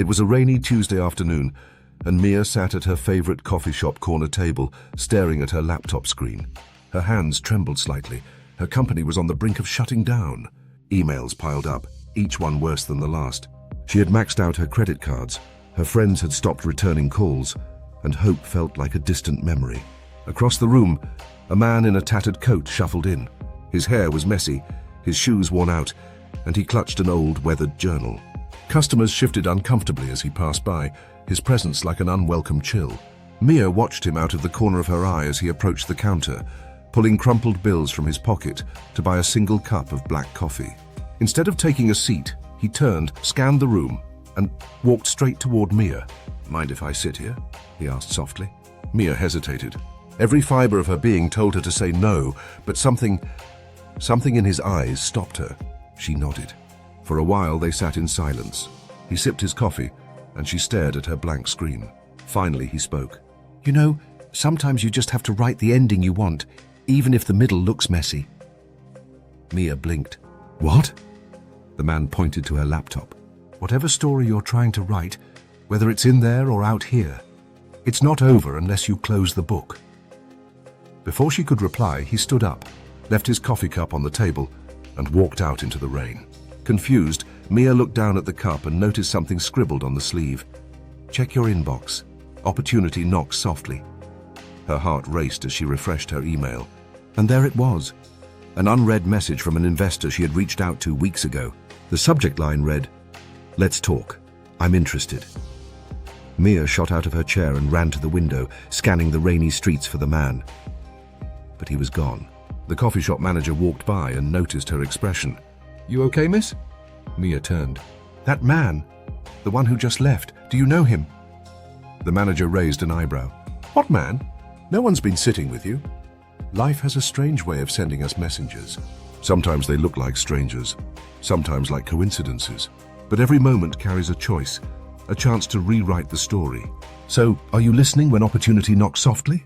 It was a rainy Tuesday afternoon, and Mia sat at her favorite coffee shop corner table, staring at her laptop screen. Her hands trembled slightly. Her company was on the brink of shutting down. Emails piled up, each one worse than the last. She had maxed out her credit cards, her friends had stopped returning calls, and hope felt like a distant memory. Across the room, a man in a tattered coat shuffled in. His hair was messy, his shoes worn out, and he clutched an old, weathered journal. Customers shifted uncomfortably as he passed by, his presence like an unwelcome chill. Mia watched him out of the corner of her eye as he approached the counter, pulling crumpled bills from his pocket to buy a single cup of black coffee. Instead of taking a seat, he turned, scanned the room, and walked straight toward Mia. "Mind if I sit here?" he asked softly. Mia hesitated. Every fiber of her being told her to say no, but something in his eyes stopped her. She nodded. For a while they sat in silence. He sipped his coffee, and she stared at her blank screen. Finally he spoke. "You know, sometimes you just have to write the ending you want, even if the middle looks messy." Mia blinked. "What?" The man pointed to her laptop. "Whatever story you're trying to write, whether it's in there or out here, it's not over unless you close the book." Before she could reply, he stood up, left his coffee cup on the table, and walked out into the rain. Confused, Mia looked down at the cup and noticed something scribbled on the sleeve. "Check your inbox. Opportunity knocks softly." Her heart raced as she refreshed her email. And there it was, an unread message from an investor she had reached out to weeks ago. The subject line read, "Let's talk. I'm interested." Mia shot out of her chair and ran to the window, scanning the rainy streets for the man. But he was gone. The coffee shop manager walked by and noticed her expression. "You okay, miss?" Mia turned. "That man, the one who just left, do you know him?" The manager raised an eyebrow. "What man? No one's been sitting with you." Life has a strange way of sending us messengers. Sometimes they look like strangers, sometimes like coincidences. But every moment carries a choice, a chance to rewrite the story. So, are you listening when opportunity knocks softly?